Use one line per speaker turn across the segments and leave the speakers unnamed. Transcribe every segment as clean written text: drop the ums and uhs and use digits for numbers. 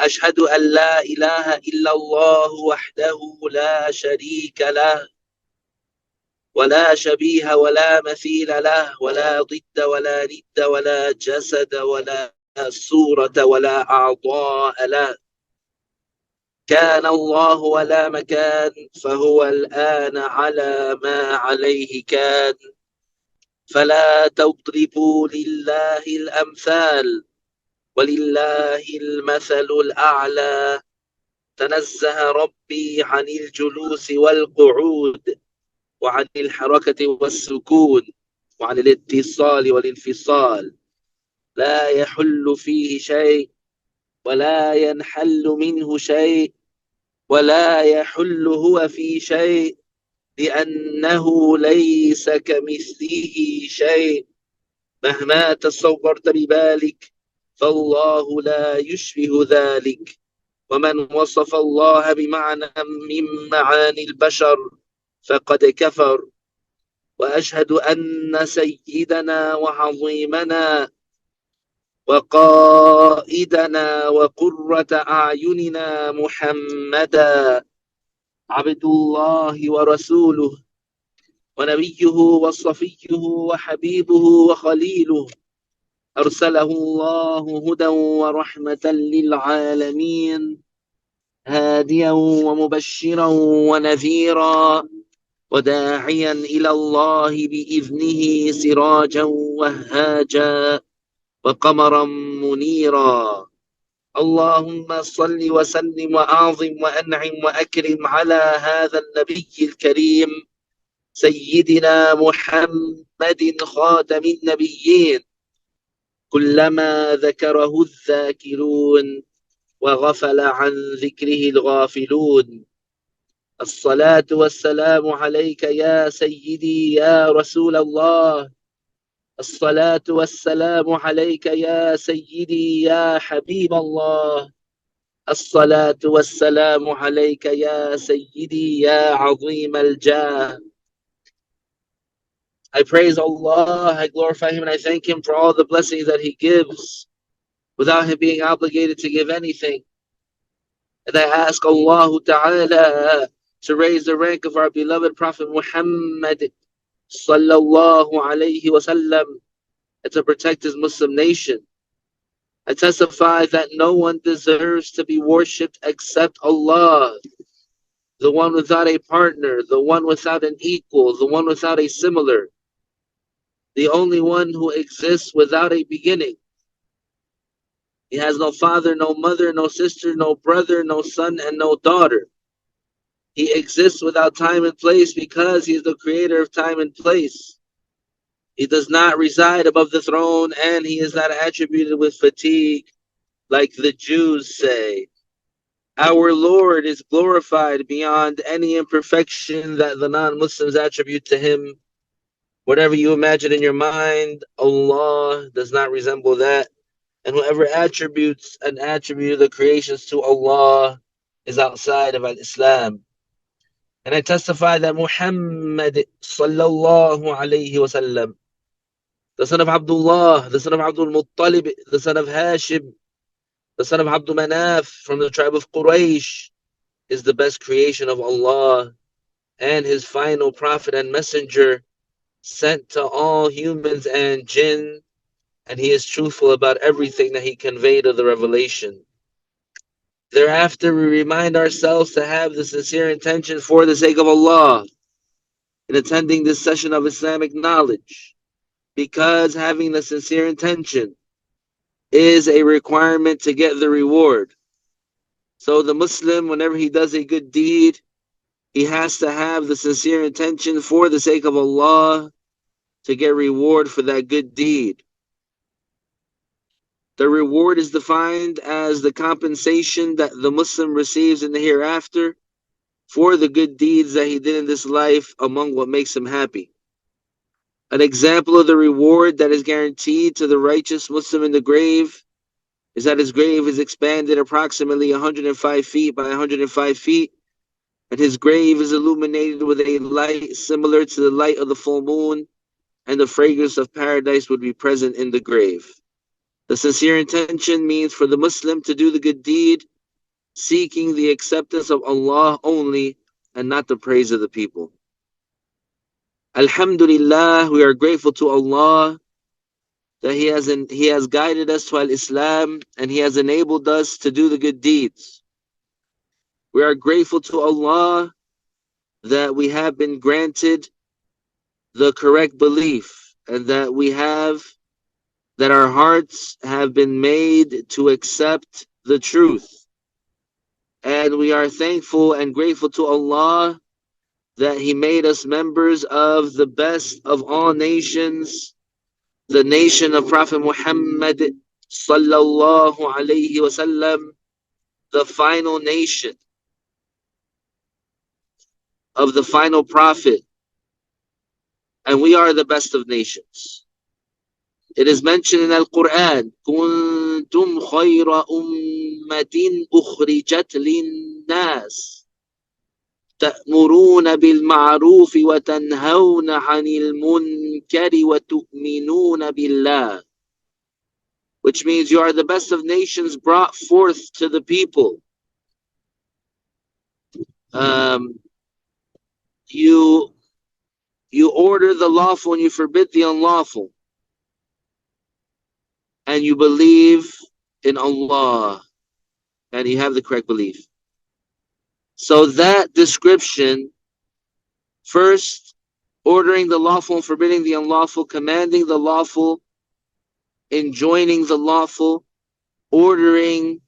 وأشهد أن لا إله إلا الله وحده لا شريك له ولا شبيه ولا مثيل له ولا ضد ولا ند ولا جسد ولا صورة ولا أعضاء له. كان الله ولا مكان، فهو الآن على ما عليه كان. فلا تضربوا لله الأمثال، ولله المثل الأعلى. تنزه ربي عن الجلوس والقعود، وعن الحركة والسكون، وعن الاتصال والانفصال. لا يحل فيه شيء ولا ينحل منه شيء ولا يحل هو في شيء، لأنه ليس كمثله شيء. مهما تصورت ببالك فالله لا يشبه ذلك. ومن وصف الله بمعنى من معاني البشر فقد كفر. وأشهد أن سيدنا وعظيمنا وقائدنا وقرة أعيننا محمدا عبد الله ورسوله ونبيه وصفيه وحبيبه وخليله، أرسله الله هدى ورحمة للعالمين، هاديا ومبشرا ونذيرا، وداعيا إلى الله بإذنه سراجا وهاجا وقمرا منيرا. اللهم صل وسلم وأعظم وأنعم وأكرم على هذا النبي الكريم سيدنا محمد خاتم النبيين، كلما ذكره الذاكرون وغفل عن ذكره الغافلون. الصلاة والسلام عليك يا سيدي يا رسول الله. الصلاة والسلام عليك يا سيدي يا حبيب الله. الصلاة والسلام عليك يا سيدي يا عظيم الجاه. I praise Allah, I glorify Him, and I thank Him for all the blessings that He gives without Him being obligated to give anything. And I ask Allah Ta'ala to raise the rank of our beloved Prophet Muhammad sallallahu alayhi wasallam and to protect his Muslim nation. I testify that no one deserves to be worshipped except Allah, the one without a partner, the one without an equal, the one without a similar, the only one who exists without a beginning. He has no father, no mother, no sister, no brother, no son, and no daughter. He exists without time and place because he is the creator of time and place. He does not reside above the throne, and he is not attributed with fatigue like the Jews say. Our Lord is glorified beyond any imperfection that the non-Muslims attribute to him. Whatever you imagine in your mind, Allah does not resemble that. And whoever attributes an attribute of the creations to Allah is outside of Islam. And I testify that Muhammad sallallahu alayhi wasallam, the son of Abdullah, the son of Abdul Muttalib, the son of Hashim, the son of Abdul Manaf from the tribe of Quraysh, is the best creation of Allah and his final prophet and messenger sent to all humans and jinn, and he is truthful about everything that he conveyed of the revelation. Thereafter, we remind ourselves to have the sincere intention for the sake of Allah in attending this session of Islamic knowledge, because having the sincere intention is a requirement to get the reward. So the Muslim, whenever he does a good deed, he has to have the sincere intention for the sake of Allah to get reward for that good deed. The reward is defined as the compensation that the Muslim receives in the hereafter for the good deeds that he did in this life among what makes him happy. An example of the reward that is guaranteed to the righteous Muslim in the grave is that his grave is expanded approximately 105 feet by 105 feet, and his grave is illuminated with a light similar to the light of the full moon, and the fragrance of paradise would be present in the grave. The sincere intention means for the Muslim to do the good deed seeking the acceptance of Allah only and not the praise of the people. Alhamdulillah, we are grateful to Allah that He has guided us to Al-Islam and He has enabled us to do the good deeds. We are grateful to Allah that we have been granted the correct belief and that our hearts have been made to accept the truth. And we are thankful and grateful to Allah that He made us members of the best of all nations, the nation of Prophet Muhammad sallallahu alayhi wasallam, the final nation of the final prophet, and we are the best of nations. It is mentioned in Al-Quran, كُنْتُمْ خَيْرَ أُمَّةٍ أُخْرِجَتْ لِلنَّاسِ تأمرون بالمعروف وتنهون عن المنكر وتؤمنون بالله, which means you are the best of nations brought forth to the people. You order the lawful and you forbid the unlawful, and you believe in Allah, and you have the correct belief. So that description, first, ordering the lawful and forbidding the unlawful, commanding the lawful, enjoining the lawful, ordering,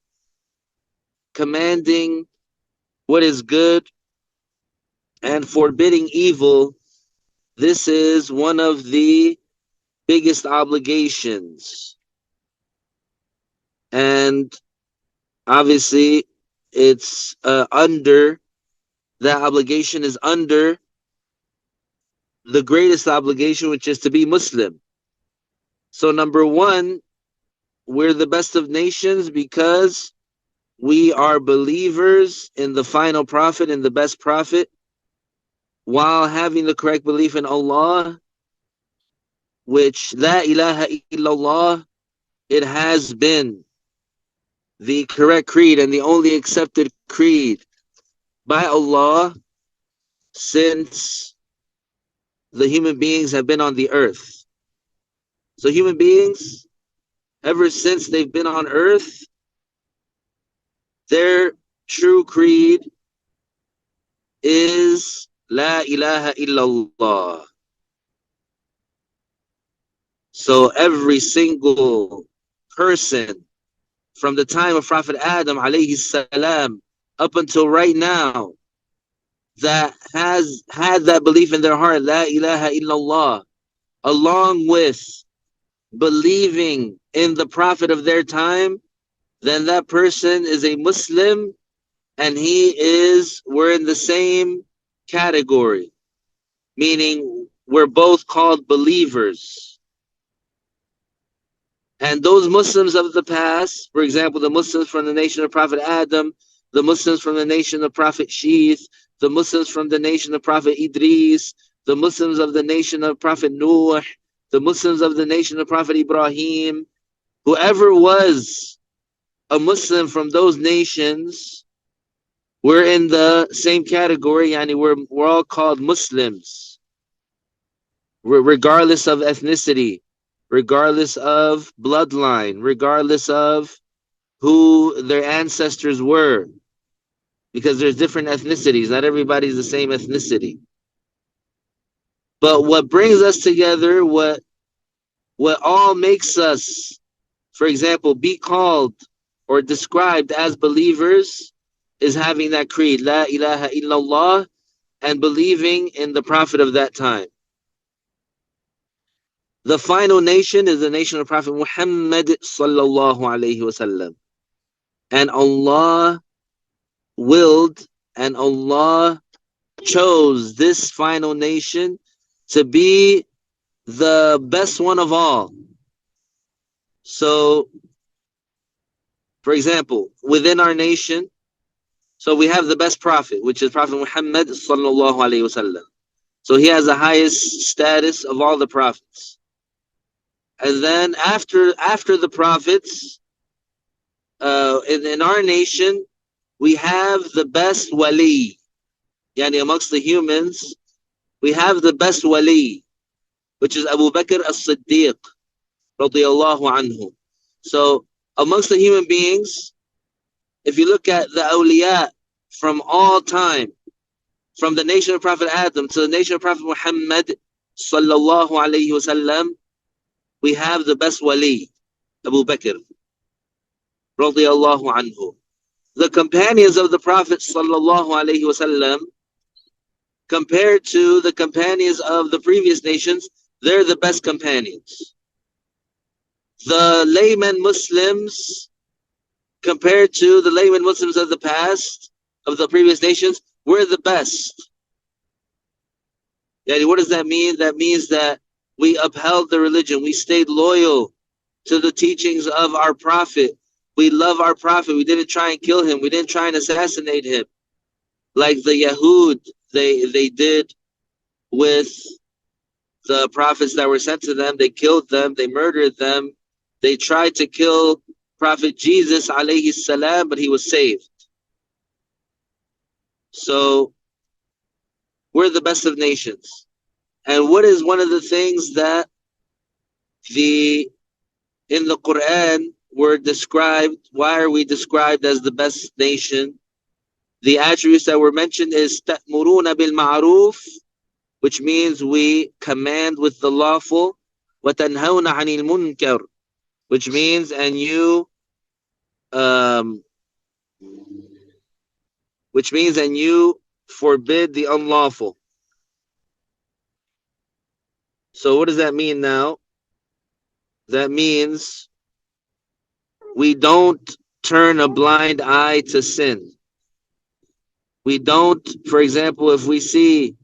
commanding what is good, and forbidding evil, this is one of the biggest obligations. And obviously, it's that obligation is under the greatest obligation, which is to be Muslim. So number one, we're the best of nations because we are believers in the final prophet and the best prophet, while having the correct belief in Allah, which La ilaha illallah, it has been the correct creed and the only accepted creed by Allah since the human beings have been on the earth. So human beings, ever since they've been on earth, their true creed is La ilaha illallah. So every single person from the time of Prophet Adam alayhi salam up until right now that has had that belief in their heart, La ilaha illallah, along with believing in the Prophet of their time, then that person is a Muslim, and we're in the same category, meaning we're both called believers. And those Muslims of the past, for example, the Muslims from the nation of Prophet Adam, the Muslims from the nation of Prophet Shaykh, the Muslims from the nation of Prophet Idris, the Muslims of the nation of Prophet Nuh, the Muslims of the nation of Prophet Ibrahim, whoever was a Muslim from those nations, we're in the same category, yani we're all called Muslims, regardless of ethnicity, regardless of bloodline, regardless of who their ancestors were, because there's different ethnicities. Not everybody's the same ethnicity. But what brings us together, what all makes us, for example, be called or described as believers, is having that creed, La ilaha illallah, and believing in the Prophet of that time. The final nation is the nation of Prophet Muhammad sallallahu alayhi wasallam. And Allah willed and Allah chose this final nation to be the best one of all. So, for example, within our nation, so we have the best prophet, which is Prophet Muhammad sallallahu alayhi wasallam. So he has the highest status of all the prophets. And then after the prophets, in our nation, we have the best wali. Yani amongst the humans, we have the best wali, which is Abu Bakr as-Siddiq, radiyallahu anhu. So amongst the human beings, if you look at the awliya from all time, from the nation of Prophet Adam to the nation of Prophet Muhammad, sallallahu alayhi wasallam, we have the best wali, Abu Bakr, radiyallahu anhu. The companions of the Prophet sallallahu alayhi wasallam, compared to the companions of the previous nations, they're the best companions. The layman Muslims, compared to the layman Muslims of the past, of the previous nations, we're the best. Yani, what does that mean? That means that we upheld the religion. We stayed loyal to the teachings of our Prophet. We love our Prophet. We didn't try and kill him. We didn't try and assassinate him. Like the Yahud, they did with the prophets that were sent to them. They killed them. They murdered them. They tried to kill Prophet Jesus, alayhi salam, but he was saved. So we're the best of nations. And what is one of the things that in the Quran were described? Why are we described as the best nation? The attributes that were mentioned is تَأْمُرُونَ بِالْمَعْرُوفِ, which means we command with the lawful, وَتَنْهَوْنَ عَنِ الْمُنْكَرِ, which means and you forbid the unlawful. So what does that mean now? That means we don't turn a blind eye to sin. We don't, for example, if we see,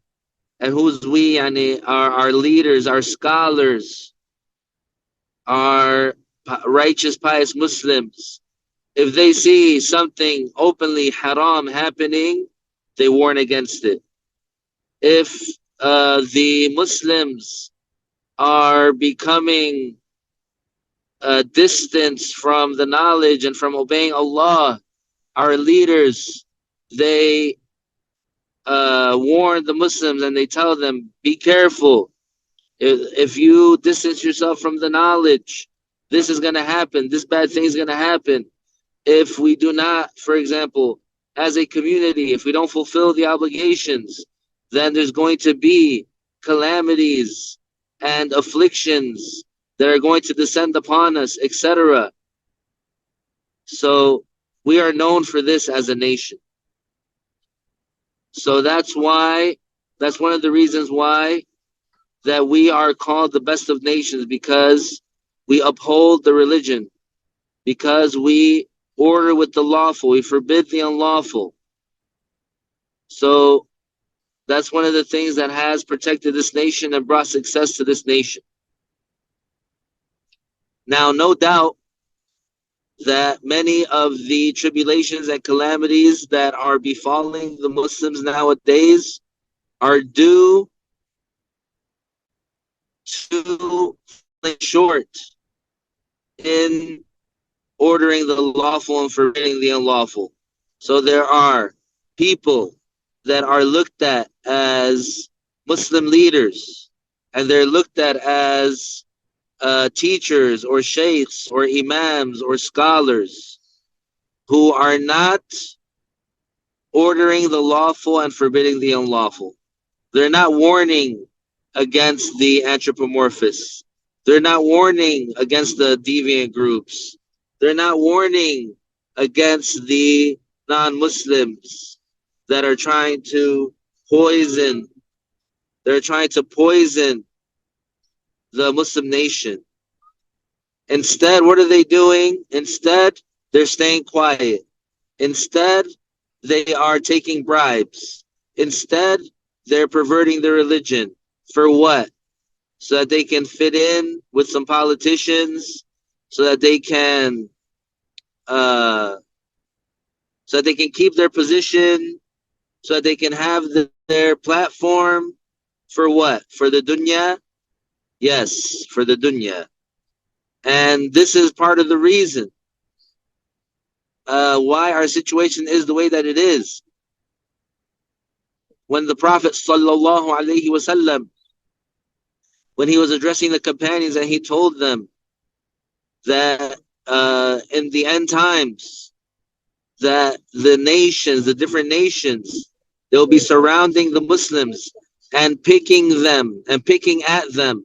and who's we, and our leaders, our scholars, our righteous, pious Muslims, if they see something openly haram happening, they warn against it. If the Muslims are becoming distanced from the knowledge and from obeying Allah, our leaders, they warn the Muslims and they tell them, be careful. If you distance yourself from the knowledge, this is going to happen. This bad thing is going to happen. If we do not, for example, as a community, if we don't fulfill the obligations, then there's going to be calamities and afflictions that are going to descend upon us, etc. So we are known for this as a nation. So that's one of the reasons why that we are called the best of nations, because we uphold the religion, because we order with the lawful, we forbid the unlawful. So that's one of the things that has protected this nation and brought success to this nation. Now, no doubt that many of the tribulations and calamities that are befalling the Muslims nowadays are due to falling short in ordering the lawful and forbidding the unlawful. So there are people that are looked at as Muslim leaders, and they're looked at as teachers or shaykhs or imams or scholars who are not ordering the lawful and forbidding the unlawful. They're not warning against the anthropomorphists. They're not warning against the deviant groups. They're not warning against the non-Muslims that are trying to poison. They're trying to poison the Muslim nation. Instead, what are they doing? Instead, they're staying quiet. Instead, they are taking bribes. Instead, they're perverting the religion. For what? So that they can fit in with some politicians, so that they can keep their position, so that they can have their platform. For what? For the dunya? Yes, for the dunya. And this is part of the reason. why our situation is the way that it is. When the Prophet sallallahu alaihi wasallam, when he was addressing the companions, and he told them that in the end times, that the nations, the different nations, they'll be surrounding the Muslims and picking them and picking at them,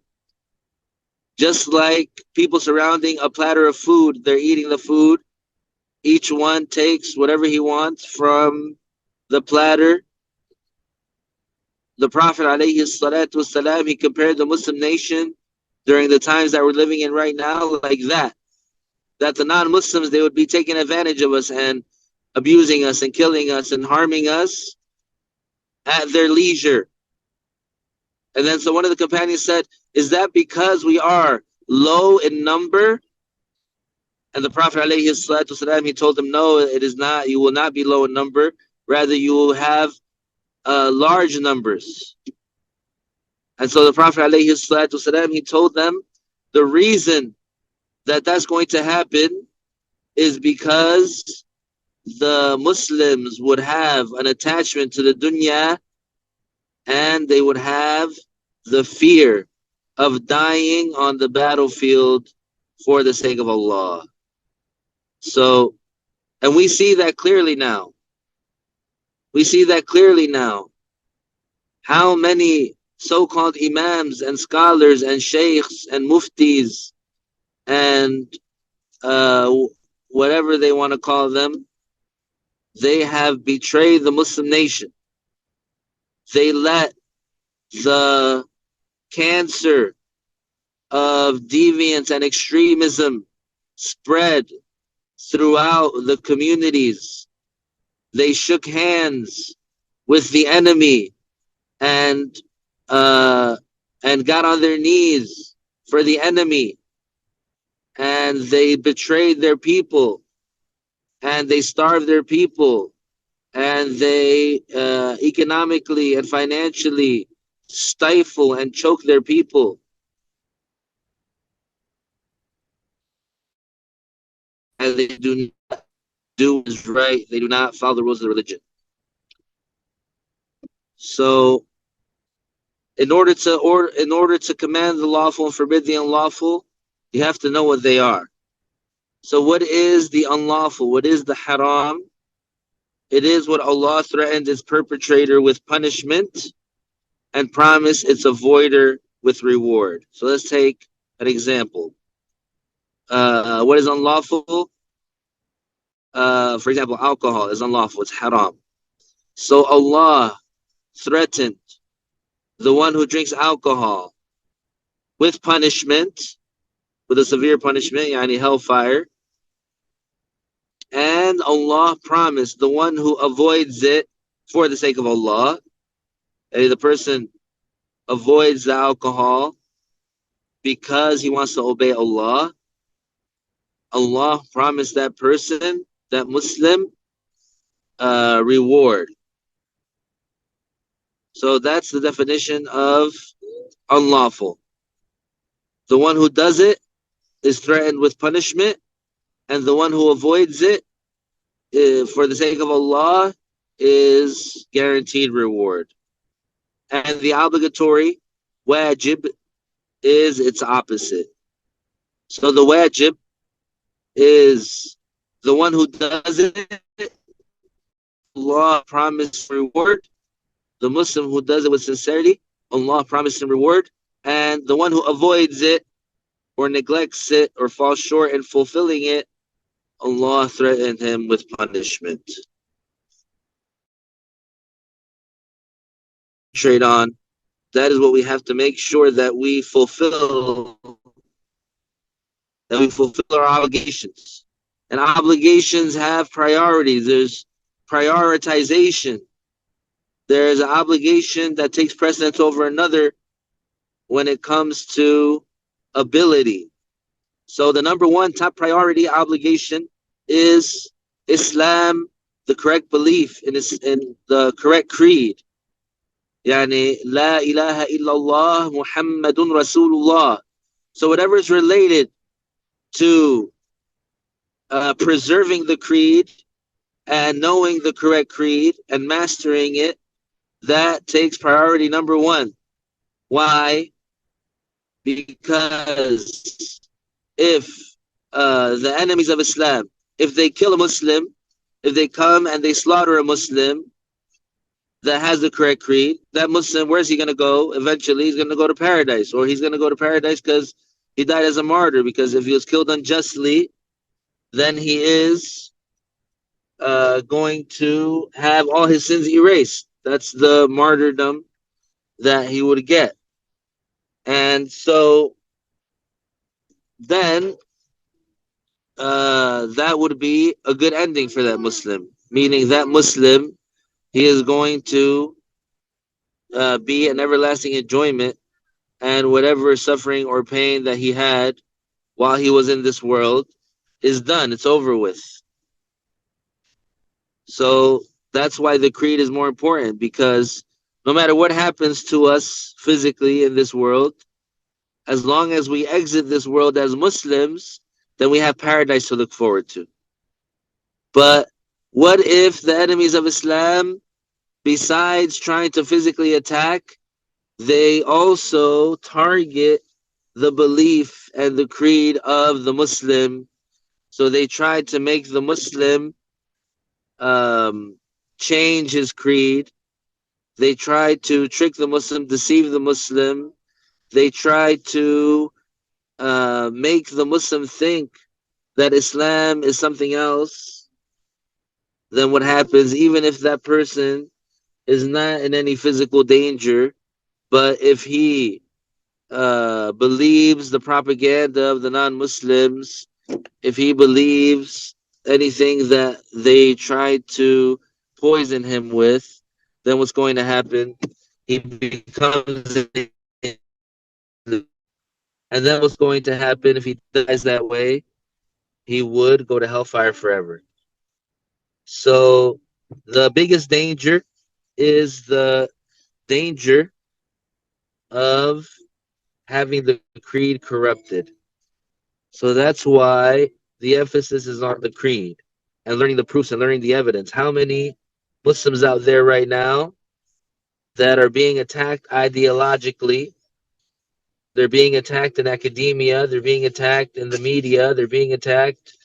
just like people surrounding a platter of food. They're eating the food. Each one takes whatever he wants from the platter. The Prophet alayhi salatu wasalam, he compared the Muslim nation during the times that we're living in right now like that. That the non-Muslims, they would be taking advantage of us and abusing us and killing us and harming us at their leisure. And then so one of the companions said, is that because we are low in number? And the Prophet alayhi salatu wasalam, he told them, no, it is not. You will not be low in number. Rather, you will have large numbers. And so the Prophet alayhi salatu wasalam, he told them the reason that that's going to happen is because the Muslims would have an attachment to the dunya, and they would have the fear of dying on the battlefield for the sake of Allah. So, and we see that clearly now. We see that clearly now. How many so-called imams and scholars and shaykhs and muftis and whatever they want to call them, they have betrayed the Muslim nation. They let the cancer of deviance and extremism spread throughout the communities. They shook hands with the enemy and got on their knees for the enemy, and they betrayed their people, and they starved their people, and they economically and financially stifle and choke their people. And they do not do what is right. They do not follow the rules of the religion. So in order to command the lawful and forbid the unlawful, you have to know what they are. So what is the unlawful? What is the haram? It is what Allah threatened its perpetrator with punishment and promised its avoider with reward. So let's take an example. What is unlawful? For example, alcohol is unlawful. It's haram. So Allah threatened the one who drinks alcohol with punishment, with a severe punishment, yani hellfire. And Allah promised the one who avoids it for the sake of Allah, and the person avoids the alcohol because he wants to obey Allah, Allah promised that person, that Muslim, reward. So that's the definition of unlawful. The one who does it is threatened with punishment, and the one who avoids it for the sake of Allah is guaranteed reward. And the obligatory, wajib, is its opposite. So the wajib is the one who does it, Allah promised reward. The Muslim who does it with sincerity, Allah promised him reward. And the one who avoids it or neglects it or falls short in fulfilling it, Allah threatened him with punishment. Trade on. That is what we have to make sure that we fulfill. That we fulfill our obligations. And obligations have priorities. There's prioritization. There's an obligation that takes precedence over another when it comes to ability. So the number one top priority obligation is Islam, the correct belief in the correct creed. Yani, La ilaha illallah Muhammadun Rasulullah. So whatever is related to preserving the creed and knowing the correct creed and mastering it, that takes priority number one. Why? Because if the enemies of Islam, if they kill a Muslim, if they come and they slaughter a Muslim that has the correct creed, that Muslim, where's he going to go? Eventually, he's going to go to paradise, or he's going to go to paradise because he died as a martyr. Because if he was killed unjustly, then he is going to have all his sins erased. That's the martyrdom that he would get. And so then that would be a good ending for that Muslim, meaning that Muslim, he is going to be an everlasting enjoyment, and whatever suffering or pain that he had while he was in this world is done. It's over with. So that's why the creed is more important, because no matter what happens to us physically in this world, as long as we exit this world as Muslims, then we have paradise to look forward to. But what if the enemies of Islam, besides trying to physically attack, they also target the belief and the creed of the Muslim? So they try to make the Muslim change his creed. They try to trick the Muslim, deceive the Muslim. They try to make the Muslim think that Islam is something else. Then what happens, even if that person is not in any physical danger, but if he believes the propaganda of the non-Muslims, if he believes anything that they try to poison him with, then what's going to happen? He becomes an Muslim. And then what's going to happen if he dies that way? He would go to hellfire forever. So the biggest danger is the danger of having the creed corrupted. So that's why the emphasis is on the creed and learning the proofs and learning the evidence. How many Muslims out there right now that are being attacked ideologically? They're being attacked in academia, they're being attacked in the media, they're being attacked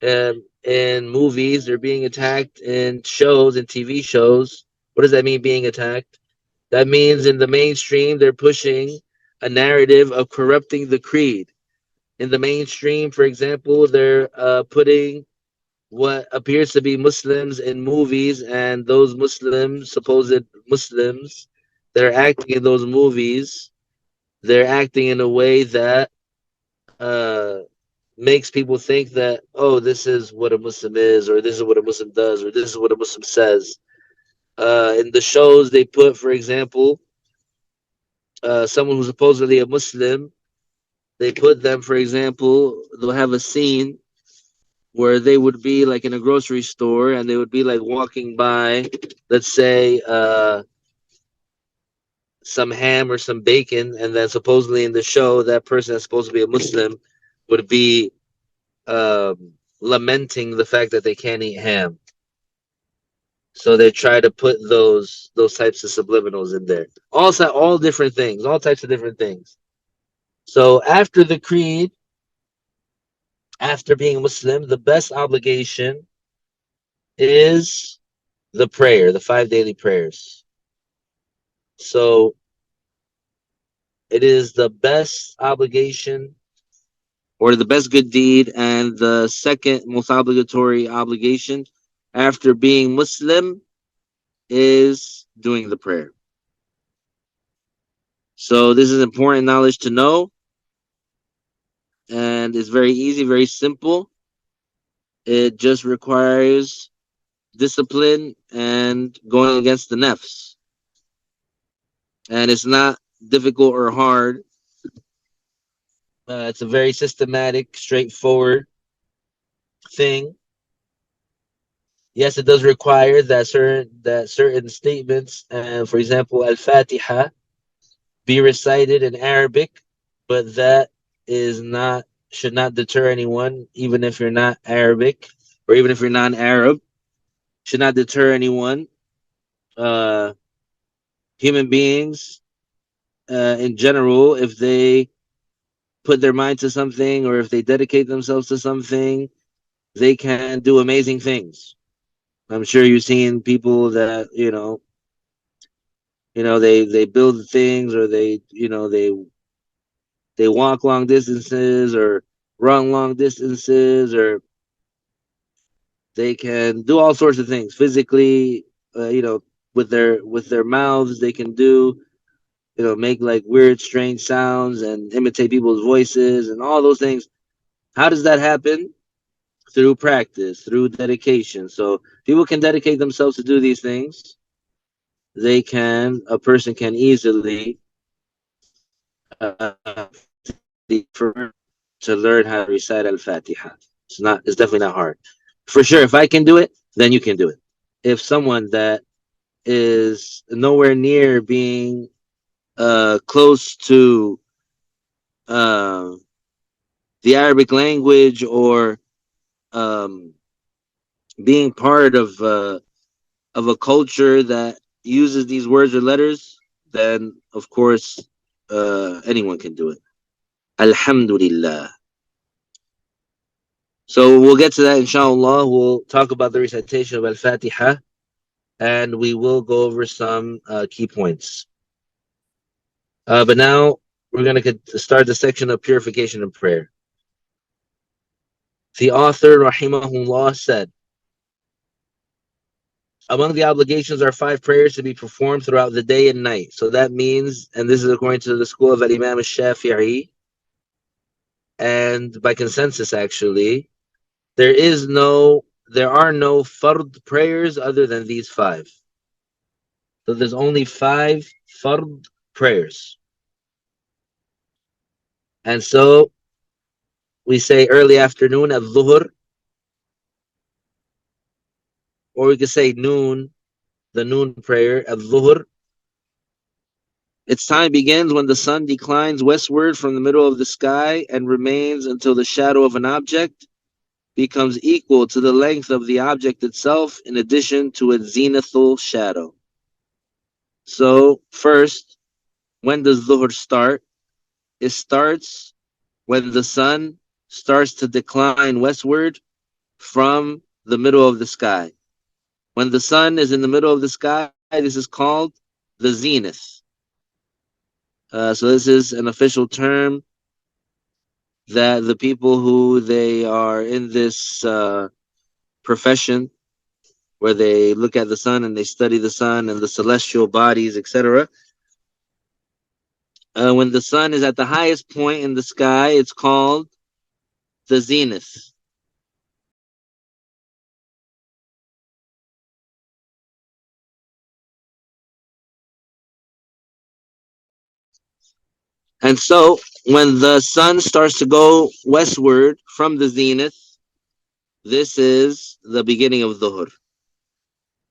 in movies, they're being attacked in shows and TV shows. What does that mean, being attacked? That means in the mainstream, they're pushing a narrative of corrupting the creed. In the mainstream, for example, they're putting what appears to be Muslims in movies, and those Muslims, supposed Muslims, that are acting in those movies, they're acting in a way that uh, makes people think that, oh, this is what a Muslim is, or this is what a Muslim does, or this is what a Muslim says. In the shows, they put, for example, someone who's supposedly a Muslim, they put them, for example, they'll have a scene where they would be like in a grocery store and they would be like walking by, let's say, some ham or some bacon, and then supposedly in the show, that person that's supposed to be a Muslim would be lamenting the fact that they can't eat ham. So they try to put those types of subliminals in there. Also, all different things, all types of different things. So after the creed, after being a Muslim, the best obligation is the prayer, the 5 daily prayers. So it is the best obligation or the best good deed, and the second most obligatory obligation after being Muslim is doing the prayer. So this is important knowledge to know, and it's very easy, very simple. It just requires discipline and going against the nafs. And it's not difficult or hard. It's a very systematic, straightforward thing. Yes, it does require that certain statements, for example, Al-Fatiha, be recited in Arabic, but that is not should not deter anyone, even if you're not Arabic or even if you're non-Arab. Should not deter anyone. Uh, Human beings, in general, if they put their mind to something or if they dedicate themselves to something, they can do amazing things. I'm sure you've seen people that they build things, or they walk long distances or run long distances, or they can do all sorts of things physically. With their mouths, they can do make like weird, strange sounds and imitate people's voices and all those things. How does that happen? Through practice, through dedication. So people can dedicate themselves to do these things. A person can easily to learn how to recite Al-Fatiha. It's definitely not hard. For sure, if I can do it, then you can do it. If someone that is nowhere near being close to uh, the Arabic language, or um, being part of a culture that uses these words or letters, then of course anyone can do it. Alhamdulillah. So we'll get to that, inshallah. We'll talk about the recitation of Al-Fatiha, and we will go over some key points. But now we're going to start the section of purification and prayer. The author, rahimahullah, said, among the obligations are 5 prayers to be performed throughout the day and night. So that means, and this is according to the school of Imam Shaafi, and by consensus actually, there are no fard prayers other than these 5. So there's only 5 fard prayers. And so we say early afternoon at dhuhr, or we could say noon, the noon prayer at dhuhr. Its time begins when the sun declines westward from the middle of the sky and remains until the shadow of an object becomes equal to the length of the object itself, in addition to its zenithal shadow. So first, when does dhuhr start? It starts when the sun starts to decline westward from the middle of the sky. When the sun is in the middle of the sky, this is called the zenith. So this is an official term that the people who they are in this profession, where they look at the sun and they study the sun and the celestial bodies, etc. When the sun is at the highest point in the sky, it's called the zenith. And so when the sun starts to go westward from the zenith, this is the beginning of dhuhr.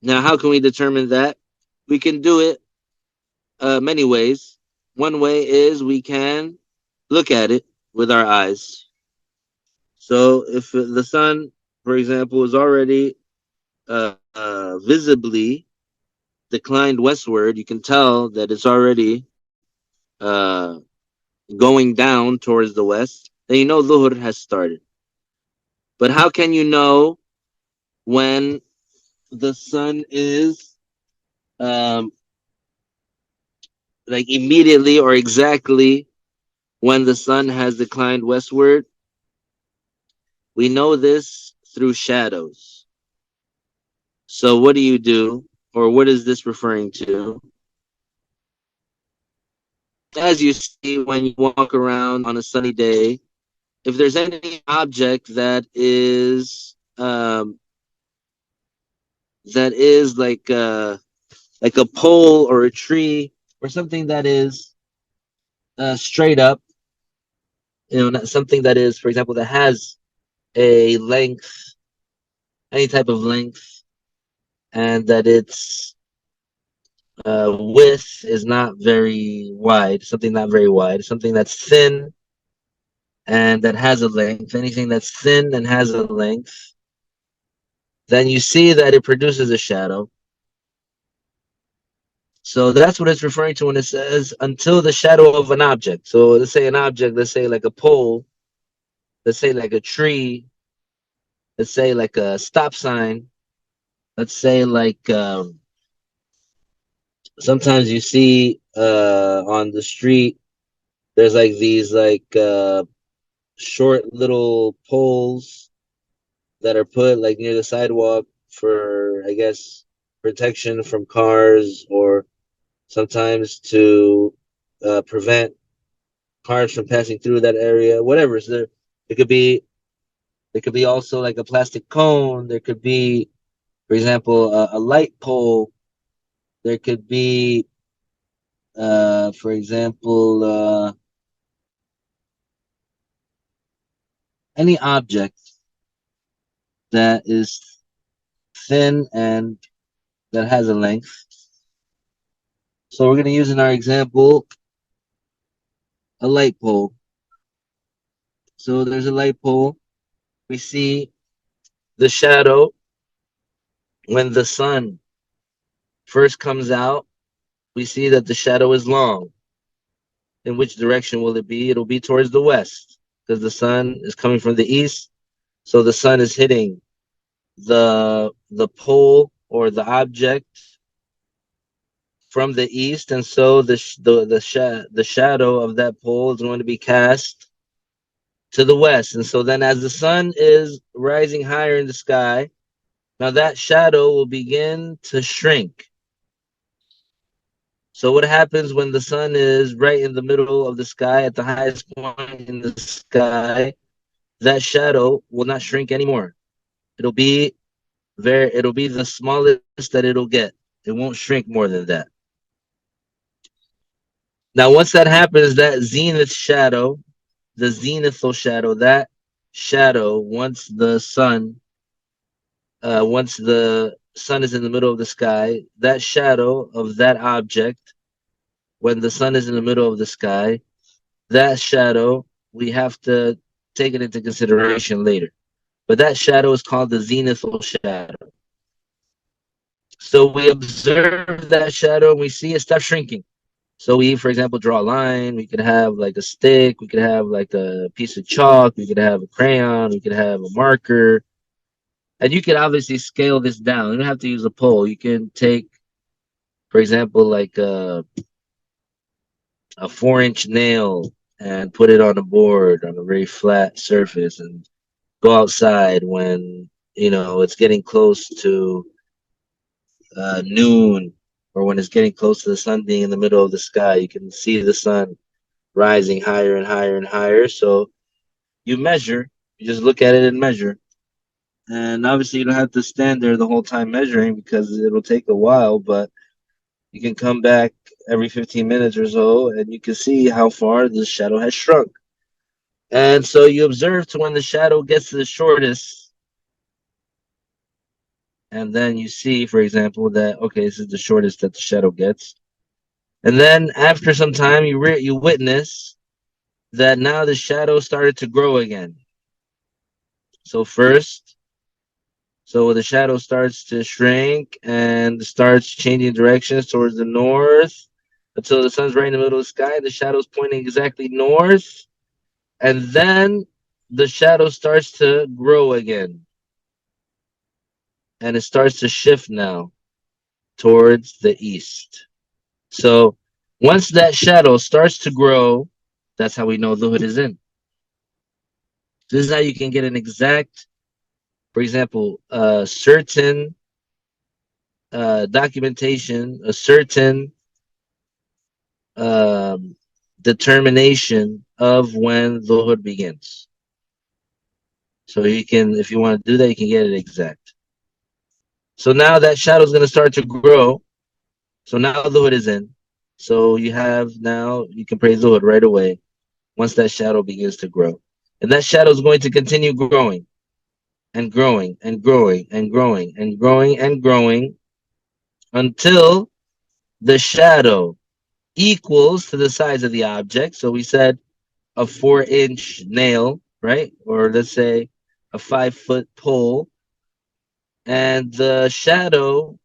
Now, how can we determine that? We can do it many ways. One way is we can look at it with our eyes. So if the sun, for example, is already visibly declined westward, you can tell that it's already uh, going down towards the west, then you know dhuhr has started. But how can you know when the sun is um, like immediately or exactly when the sun has declined westward? We know this through shadows. So what do you do, or what is this referring to? As you see when you walk around on a sunny day, if there's any object that is like a pole or a tree or something that is straight up, something that is, for example, that has a length, any type of length, and that its width is not very wide, something not very wide, something that's thin, and that has a length, anything that's thin and has a length, then you see that it produces a shadow. So that's what it's referring to when it says until the shadow of an object. So let's say an object, let's say like a pole, let's say like a tree, let's say like a stop sign, let's say like sometimes you see on the street there's like these like short little poles that are put like near the sidewalk for, I guess, protection from cars, or sometimes to prevent cars from passing through that area, whatever. So it could be, it could be also like a plastic cone. There could be, for example, a light pole. There could be, for example, any object that is thin and that has a length. So we're going to use in our example a light pole. So there's a light pole. We see the shadow when the sun first comes out. We see that the shadow is long. In which direction will it be? It'll be towards the west because the sun is coming from the east. So the sun is hitting the pole or the object from the east, and so the shadow of that pole is going to be cast to the west. And so then, as the sun is rising higher in the sky, now that shadow will begin to shrink. So what happens when the sun is right in the middle of the sky, at the highest point in the sky? That shadow will not shrink anymore. It'll be it'll be the smallest that it'll get. It won't shrink more than that. Now, once that happens, that zenith shadow, the zenithal shadow, that shadow, once the sun is in the middle of the sky, that shadow of that object, when the sun is in the middle of the sky, that shadow, we have to take it into consideration later. But that shadow is called the zenithal shadow. So we observe that shadow and we see it start shrinking. So we, for example, draw a line. We could have like a stick. We could have like a piece of chalk. We could have a crayon. We could have a marker. And you can obviously scale this down. You don't have to use a pole. You can take, for example, like a 4-inch nail and put it on a board on a very flat surface and go outside when, it's getting close to noon, or when it's getting close to the sun being in the middle of the sky. You can see the sun rising higher and higher and higher. So you measure, you just look at it and measure. And obviously, you don't have to stand there the whole time measuring because it'll take a while, but you can come back every 15 minutes or so and you can see how far the shadow has shrunk. And so you observe to when the shadow gets to the shortest. And then you see, for example, that, okay, this is the shortest that the shadow gets. And then after some time, you witness that now the shadow started to grow again. So the shadow starts to shrink and starts changing directions towards the north until the sun's right in the middle of the sky. The shadow's pointing exactly north. And then the shadow starts to grow again. And it starts to shift now towards the east. So once that shadow starts to grow, that's how we know Dhuhr is in. This is how you can get an exact, for example, certain documentation, a certain determination of when Dhuhr begins. So you can, if you want to do that, you can get it exact. So now that shadow is going to start to grow. So now Dhuhr is in. So you can pray Dhuhr right away once that shadow begins to grow. And that shadow is going to continue growing and growing and growing and growing and growing and growing until the shadow equals to the size of the object. So we said a 4-inch nail, right? Or let's say a 5-foot pole, and the shadow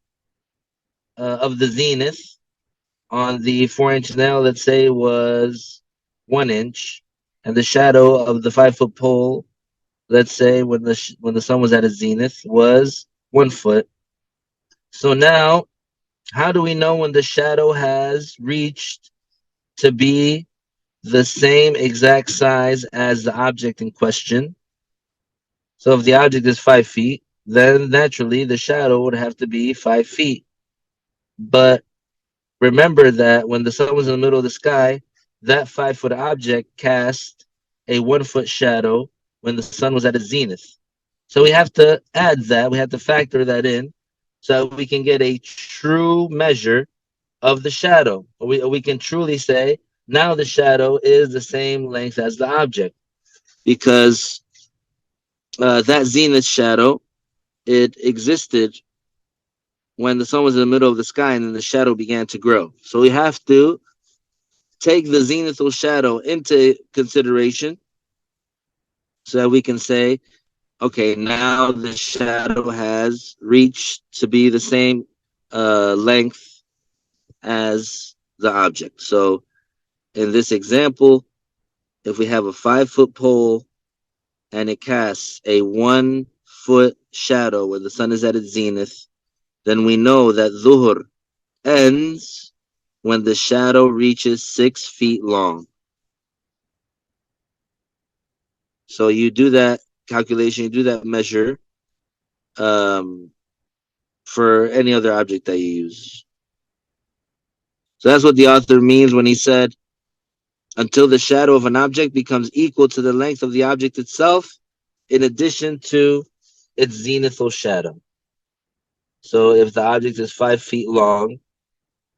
of the zenith on the 4-inch nail, let's say, was 1 inch, and the shadow of the 5-foot pole, let's say, when the sun was at its zenith, was 1 foot. So now, how do we know when the shadow has reached to be the same exact size as the object in question? So if the object is 5 feet, then naturally the shadow would have to be 5 feet. But remember that when the sun was in the middle of the sky, that 5-foot object cast a 1-foot shadow when the sun was at its zenith. So we have to add that, we have to factor that in so that we can get a true measure of the shadow. We can truly say now the shadow is the same length as the object, because that zenith shadow, it existed when the sun was in the middle of the sky, and then the shadow began to grow. So we have to take the zenithal shadow into consideration so that we can say, okay, now the shadow has reached to be the same length as the object. So in this example, if we have a 5-foot pole and it casts a 1-foot shadow where the sun is at its zenith, then we know that dhuhr ends when the shadow reaches 6 feet long. So you do that calculation, you do that measure um, for any other object that you use. So that's what the author means when he said, until the shadow of an object becomes equal to the length of the object itself, in addition to its zenithal shadow. So if the object is 5 feet long,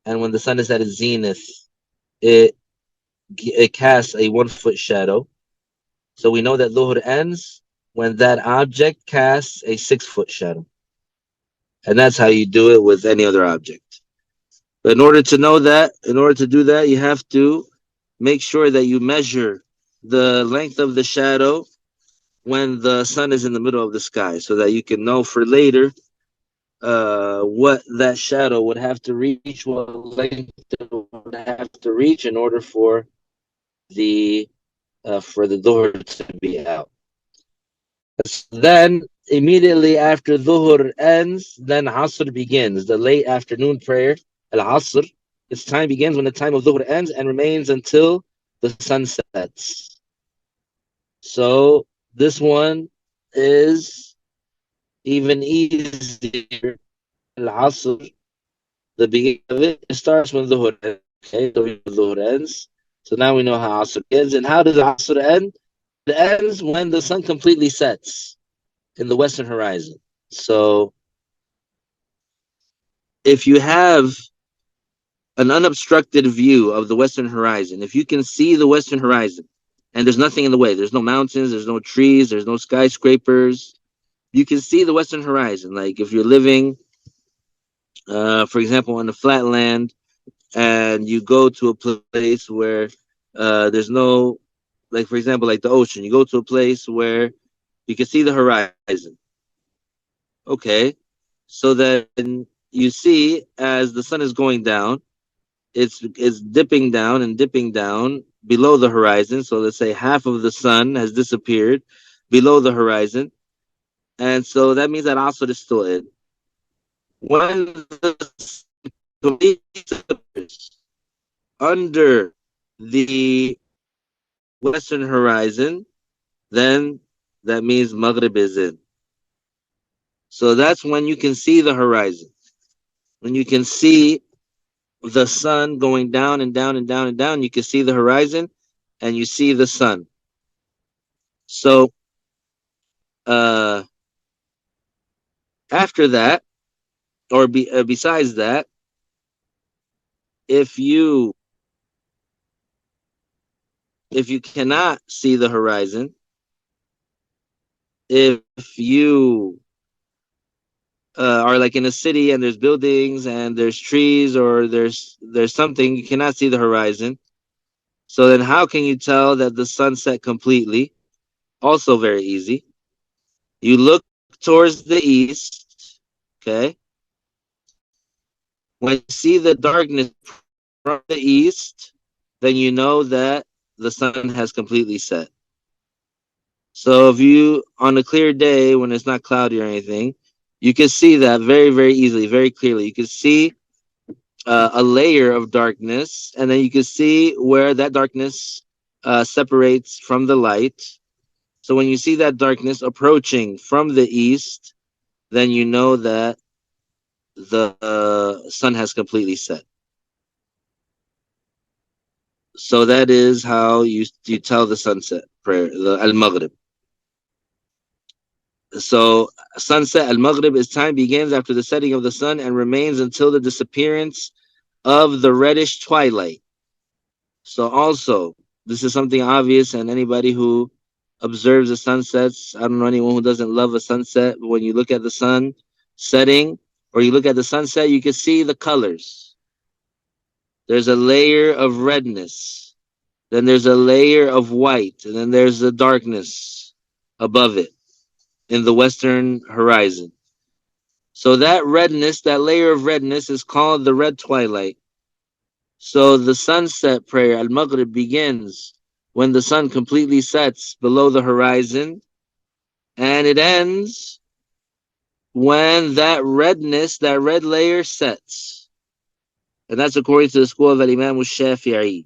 and when the sun is at its zenith, it casts a 1-foot shadow. So we know that Dhuhr ends when that object casts a 6-foot shadow. And that's how you do it with any other object. But in order to know that, in order to do that, you have to make sure that you measure the length of the shadow when the sun is in the middle of the sky, so that you can know for later what that shadow would have to reach, what length it would have to reach in order for the dhuhr to be out. Then immediately after dhuhr ends, then asr begins, the late afternoon prayer, al-asr. Its time begins when the time of dhuhr ends and remains until the sun sets. So this one is even easier. Al-asr, the beginning of it starts when dhuhr ends. Okay, so dhuhr ends. So now we know how asr ends. And how does asr end? It ends when the sun completely sets in the western horizon. So if you have an unobstructed view of the western horizon, if you can see the western horizon and there's nothing in the way, there's no mountains, there's no trees, there's no skyscrapers, you can see the western horizon. Like if you're living, for example, on the flat land, and you go to a place where there's no, like for example, like the ocean, you go to a place where you can see the horizon. Okay, so then you see as the sun is going down, it's dipping down and dipping down below the horizon. So let's say half of the sun has disappeared below the horizon, and so that means that Asr is still in. When the sun disappears under the western horizon, then that means Maghrib is in. So that's when you can see the horizon, when you can see the sun going down and down and down and down. You can see the horizon and you see the sun. So uh, after that, or besides that, if you cannot see the horizon, if you are like in a city and there's buildings and there's trees or there's something, you cannot see the horizon. So then how can you tell that the sun set completely? Also very easy. You look towards the east, okay? When you see the darkness from the east, then you know that the sun has completely set. So if you, on a clear day when it's not cloudy or anything, you can see that very, very easily, very clearly. You can see a layer of darkness, and then you can see where that darkness separates from the light. So when you see that darkness approaching from the east, then you know that the sun has completely set. So that is how you tell the sunset prayer, the al-maghrib. So sunset al-maghrib is time begins after the setting of the sun and remains until the disappearance of the reddish twilight. So also, this is something obvious, and anybody who observes the sunsets, I don't know anyone who doesn't love a sunset, but when you look at the sun setting or you look at the sunset, you can see the colors. There's a layer of redness, then there's a layer of white, and then there's the darkness above it in the western horizon. So that redness, that layer of redness is called the red twilight. So the sunset prayer, al-maghrib, begins when the sun completely sets below the horizon, and it ends when that redness, that red layer sets. And that's according to the school of Imam Shaafi'i.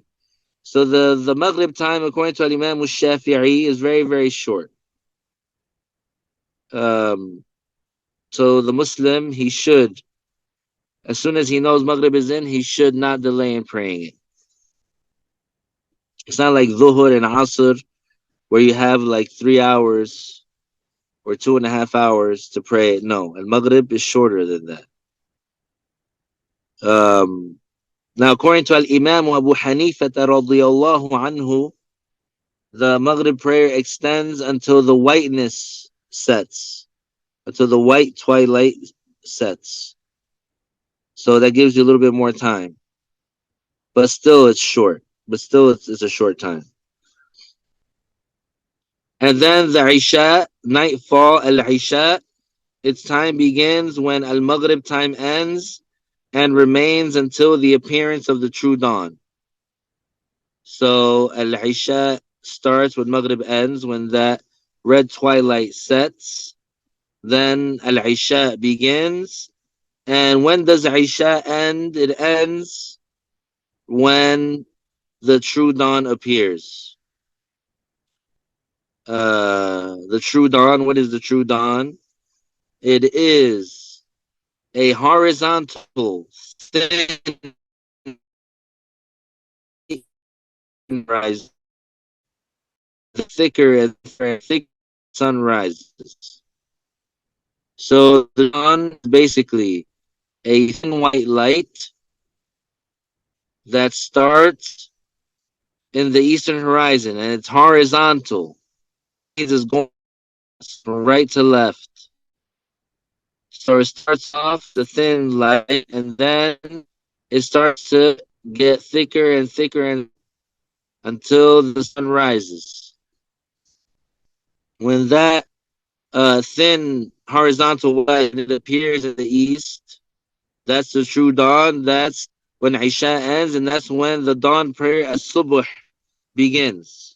So the maghrib time, according to Imam Shaafi'i, is very, very short. Um, so the Muslim, he should, as soon as he knows maghrib is in, he should not delay in praying it. It's not like dhuhr and asr, where you have like 3 hours or 2.5 hours to pray it. No, and maghrib is shorter than that. Now, according to Al-Imam Abu Hanifa radiyallahu anhu, the maghrib prayer extends until the whiteness sets, until the white twilight sets. So that gives you a little bit more time. But still, it's short. But still, it's a short time. And then the Isha, nightfall, Al-Isha, its time begins when Al-Maghrib time ends and remains until the appearance of the true dawn. So Al-Isha starts when Maghrib ends, when that red twilight sets. Then Al-Isha begins. And when does Isha end? It ends when the true dawn appears. The true dawn, what is the true dawn? It is a horizontal, thin rise, thicker and thick sun rises. So the dawn is basically a thin white light that starts in the eastern horizon, and it's horizontal. It is going from right to left. So it starts off the thin light, and then it starts to get thicker and thicker and until the sun rises. When that thin horizontal light it appears in the east, that's the true dawn. That's when Isha ends, and that's when the dawn prayer as-subh begins.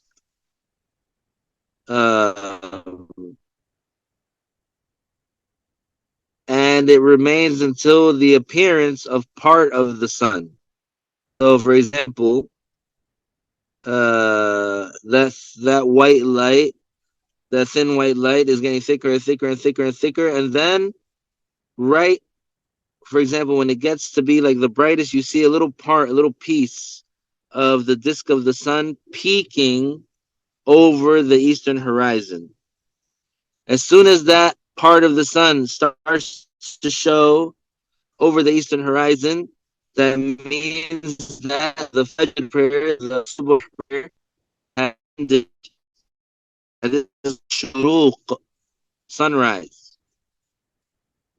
And it remains until the appearance of part of the sun. So, for example, that white light, that thin white light is getting thicker and thicker and thicker and thicker, and then right, for example, when it gets to be like the brightest, you see a little part, a little piece of the disk of the sun peeking over the eastern horizon. As soon as that part of the sun starts to show over the eastern horizon, that means that the Fajr prayer, the Subh prayer, has ended. This is shuruq, sunrise.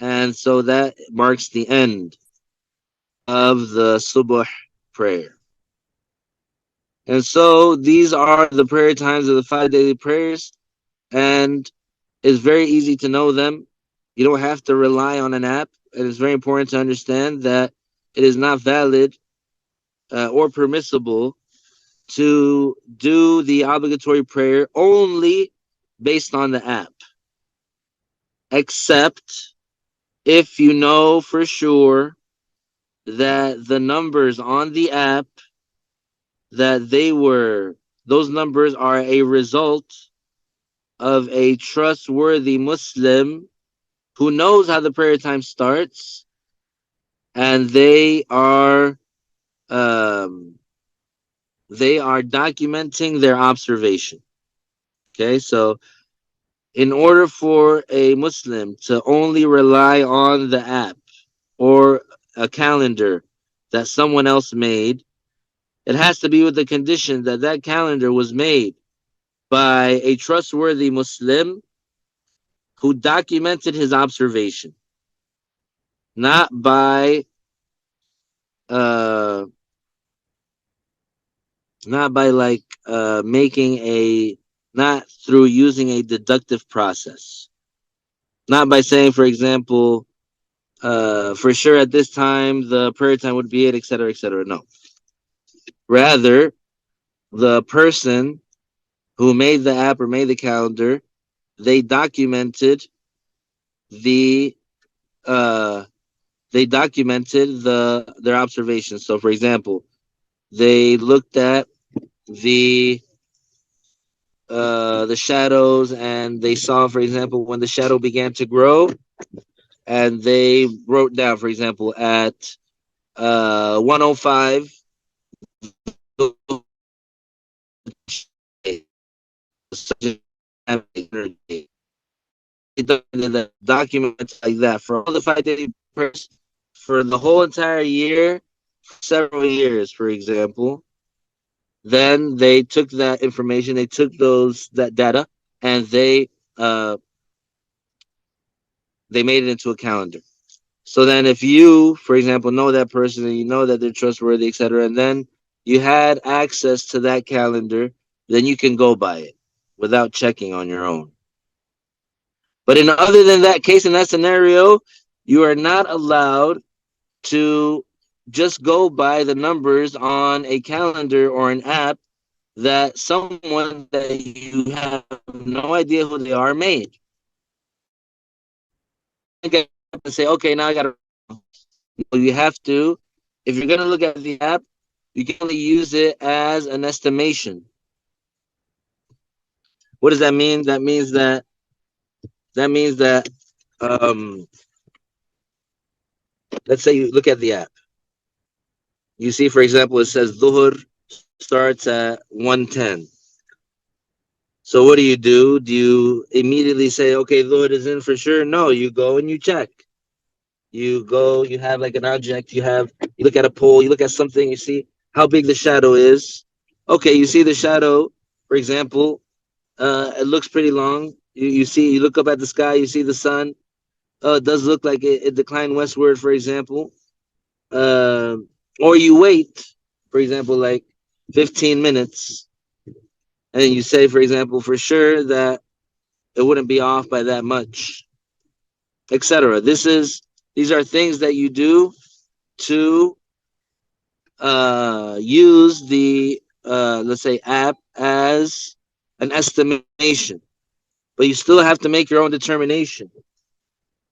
And so that marks the end of the Subh prayer. And so these are the prayer times of the 5 daily prayers, and it's very easy to know them. You don't have to rely on an app, and it's very important to understand that it is not valid or permissible to do the obligatory prayer only based on the app, except if you know for sure that the numbers on the app, that those numbers are a result of a trustworthy Muslim who knows how the prayer time starts, and um, they are documenting their observation. Okay, so in order for a Muslim to only rely on the app or a calendar that someone else made, it has to be with the condition that that calendar was made by a trustworthy Muslim who documented his observation, not by uh making a not through using a deductive process, not by saying, for example, for sure at this time the prayer time would be it, etc., etc. No, rather the person who made the app or made the calendar, they documented the uh they documented their observations. So for example, they looked at the the shadows, and they saw, for example, when the shadow began to grow, and they wrote down, for example, at 105 documents like that for all the 5 daily prayers for the whole entire year, several years, for example. Then they took that information, they took that data, and uh, they made it into a calendar. So then, if you, for example, know that person and you know that they're trustworthy, etc., and then you had access to that calendar, then you can go by it without checking on your own. But in other than that case, in that scenario, you are not allowed to just go by the numbers on a calendar or an app that someone that you have no idea who they are made. And say, okay, now I got to. You have to, if you're going to look at the app, you can only use it as an estimation. What does that mean? That means that um, let's say you look at the app. You see, for example, it says Dhuhr starts at 1:10. So what do? Do you immediately say, okay, Dhuhr is in for sure? No, you go and you check. You go, you have like an object, you look at a pole, you look at something, you see how big the shadow is. Okay, you see the shadow, for example, it looks pretty long. You look up at the sky, you see the sun. It does look like it declined westward, for example. Uh, or you wait, for example, like 15 minutes, and you say, for example, for sure that it wouldn't be off by that much, etc. These are things that you do to use the let's say app as an estimation, but you still have to make your own determination.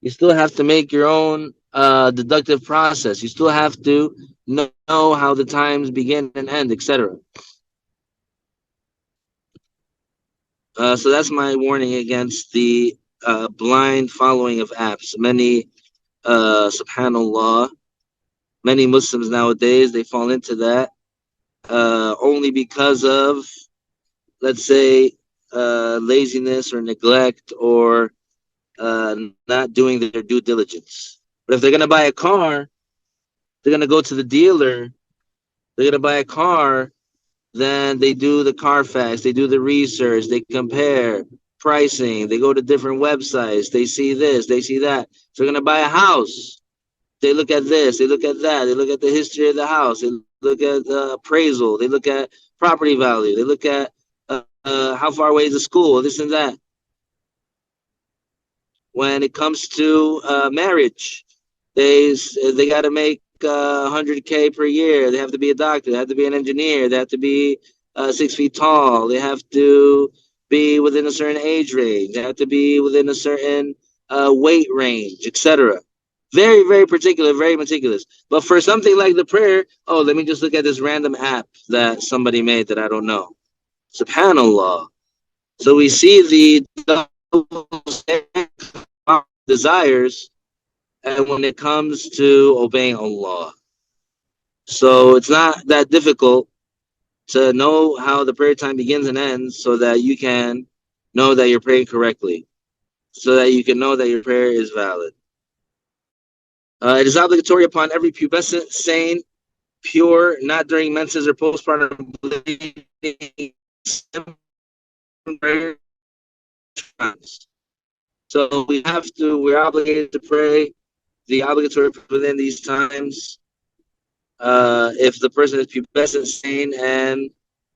You still have to make your own deductive process. You still have to know how the times begin and end, etc. So that's my warning against the blind following of apps. Subhanallah, many Muslims nowadays, they fall into that only because of, let's say, laziness or neglect, or not doing their due diligence. But if they're going to buy a car, they're going to go to the dealer, they're going to buy a car, then they do the Carfax, they do the research, they compare pricing, they go to different websites, they see this, they see that. So they're going to buy a house. They look at this, they look at that, they look at the history of the house, they look at appraisal, they look at property value, they look at how far away is the school, this and that. When it comes to marriage, they got to make 100K per year. They have to be a doctor. They have to be an engineer. They have to be 6 feet tall. They have to be within a certain age range. They have to be within a certain weight range, etc. Very, very particular, very meticulous. But for something like the prayer, oh, let me just look at this random app that somebody made that I don't know. Subhanallah. So we see the desires and when it comes to obeying Allah. So it's not that difficult to know how the prayer time begins and ends so that you can know that you're praying correctly, so that you can know that your prayer is valid. It is obligatory upon every pubescent, sane, pure, not during menses or postpartum bleeding. So we're obligated to pray the obligatory within these times. If the person is pubescent, sane, and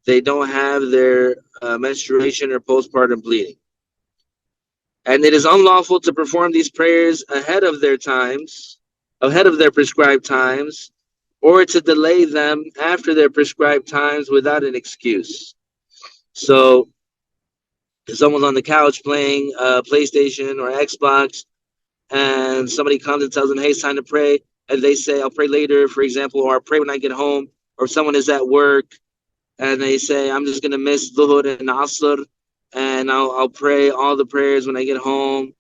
they don't have their menstruation or postpartum bleeding. And it is unlawful to perform these prayers ahead of their times, ahead of their prescribed times, or to delay them after their prescribed times without an excuse. So if someone's on the couch playing PlayStation or Xbox, and somebody comes and tells them, hey, it's time to pray, and they say, I'll pray later, for example, or I'll pray when I get home, or if someone is at work, and they say, I'm just going to miss Dhuhr and Asr, and I'll pray all the prayers when I get home,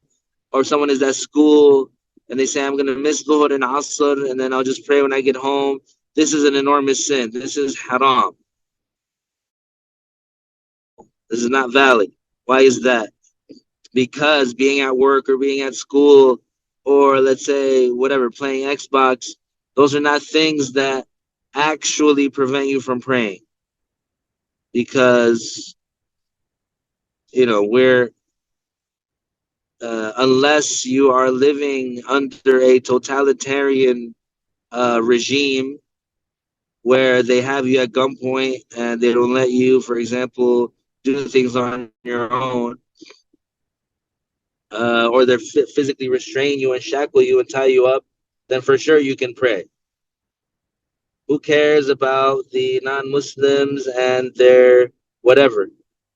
or someone is at school, and they say, I'm going to miss Dhuhr and Asr, and then I'll just pray when I get home. This is an enormous sin. This is haram. This is not valid. Why is that? Because being at work or being at school or let's say whatever, playing Xbox, those are not things that actually prevent you from praying. Because, we're, unless you are living under a totalitarian regime where they have you at gunpoint and they don't let you, for example, do things on your own, or they're physically restrain you and shackle you and tie you up, then for sure you can pray. Who cares about the non-Muslims and their whatever?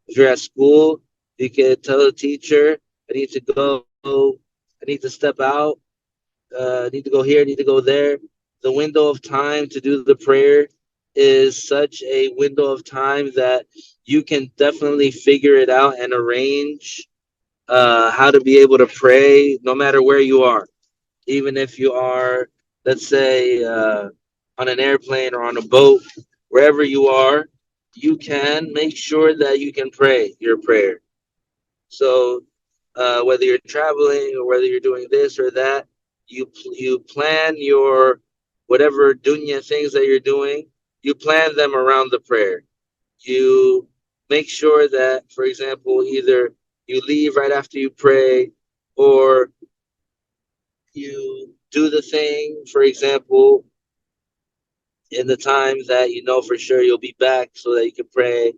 If you're at school, you can tell the teacher, I need to go, I need to step out, I need to go here, I need to go there. The window of time to do the prayer is such a window of time that you can definitely figure it out and arrange how to be able to pray no matter where you are. Even if you are, let's say, on an airplane or on a boat, wherever you are, you can make sure that you can pray your prayer. So whether you're traveling or whether you're doing this or that, you plan your whatever dunya things that you're doing, you plan them around the prayer. You make sure that, for example, either you leave right after you pray or you do the thing, for example, in the time that you know for sure you'll be back so that you can pray.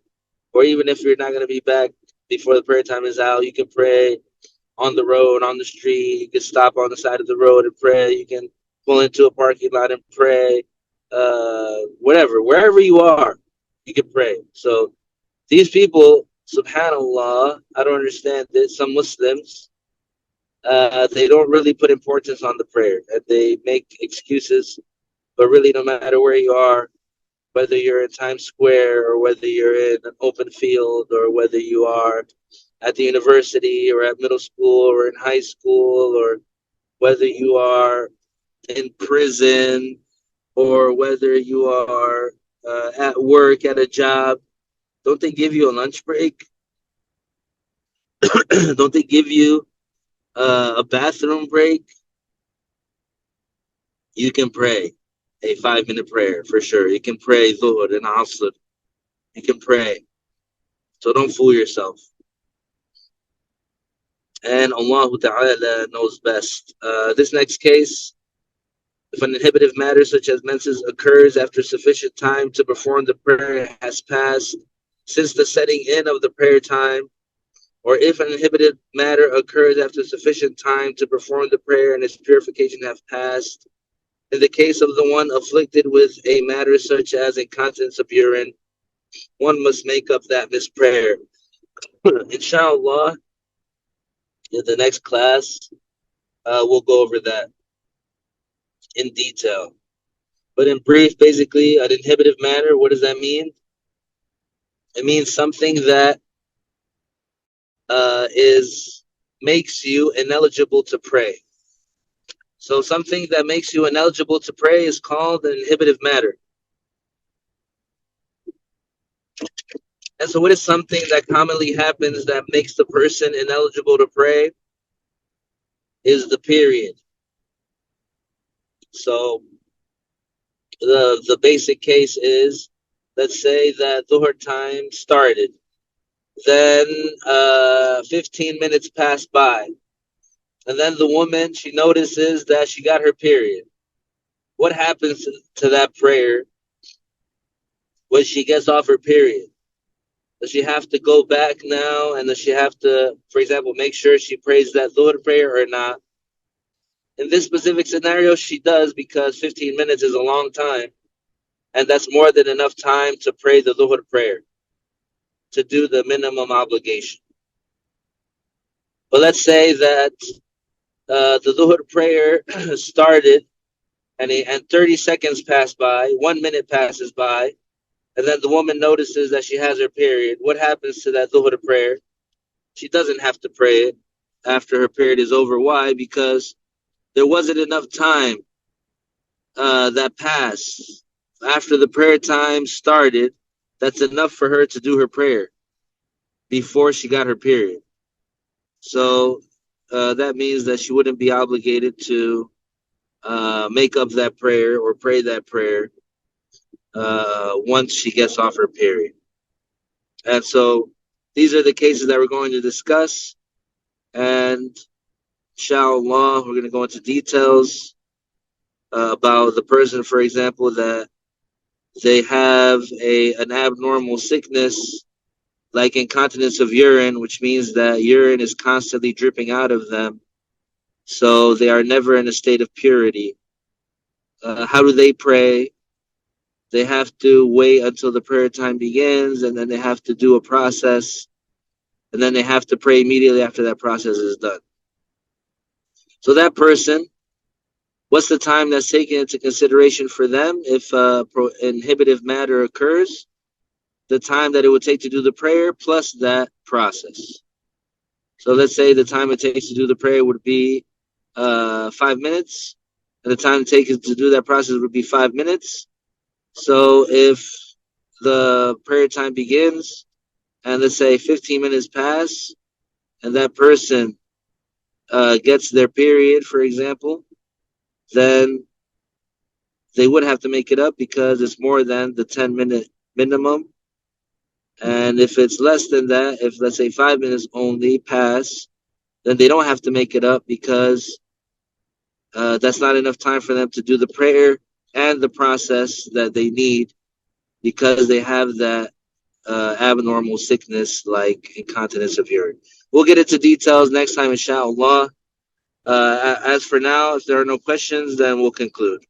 Or even if you're not going to be back before the prayer time is out, you can pray on the road, on the street. You can stop on the side of the road and pray. You can pull into a parking lot and pray. Whatever, wherever you are, you can pray. So these people, subhanallah, I don't understand this. Some Muslims, they don't really put importance on the prayer. And they make excuses. But really, no matter where you are, whether you're in Times Square or whether you're in an open field or whether you are at the university or at middle school or in high school or whether you are in prison or whether you are at work at a job, don't they give you a lunch break? Don't they give you a bathroom break? You can pray a 5-minute prayer for sure. You can pray Dhuhr and Asr. You can pray. So don't fool yourself. And Allah Ta'ala knows best. This next case If an inhibitive matter such as menses occurs after sufficient time to perform the prayer has passed since the setting in of the prayer time, or if an inhibited matter occurs after sufficient time to perform the prayer and its purification have passed. In the case of the one afflicted with a matter such as incontinence of urine, one must make up that missed prayer. Inshallah, in the next class, we'll go over that in detail. But in brief, basically, an inhibitive matter, what does that mean? It means something that makes you ineligible to pray. So something that makes you ineligible to pray is called an inhibitive matter. And so what is something that commonly happens that makes the person ineligible to pray? Is the period. So the basic case is, let's say that Dhuhr time started. Then 15 minutes passed by. And then the woman, she notices that she got her period. What happens to that prayer when she gets off her period? Does she have to go back now? And does she have to, for example, make sure she prays that Dhuhr prayer or not? In this specific scenario, she does, because 15 minutes is a long time. And that's more than enough time to pray the Dhuhr prayer, to do the minimum obligation. But let's say that the Dhuhr prayer started and 30 seconds pass by, 1 minute passes by, and then the woman notices that she has her period. What happens to that Dhuhr prayer? She doesn't have to pray it after her period is over. Why? Because there wasn't enough time that passed after the prayer time started. That's enough for her to do her prayer before she got her period. So that means that she wouldn't be obligated to make up that prayer or pray that prayer once she gets off her period. And so these are the cases that we're going to discuss. And inshallah, we're going to go into details about the person, for example, that they have an abnormal sickness like incontinence of urine, which means that urine is constantly dripping out of them. So they are never in a state of purity. How do they pray? They have to wait until the prayer time begins, and then they have to do a process, and then they have to pray immediately after that process is done. So that person, what's the time that's taken into consideration for them if inhibitive matter occurs? The time that it would take to do the prayer plus that process. So let's say the time it takes to do the prayer would be 5 minutes, and the time it takes to do that process would be 5 minutes. So if the prayer time begins, and let's say 15 minutes pass, and that person gets their period, for example, then they would have to make it up because it's more than the 10-minute minimum. And if it's less than that, if let's say 5 minutes only pass, then they don't have to make it up because that's not enough time for them to do the prayer and the process that they need, because they have that abnormal sickness like incontinence of urine. We'll get into details next time, inshallah. As for now, if there are no questions, then we'll conclude.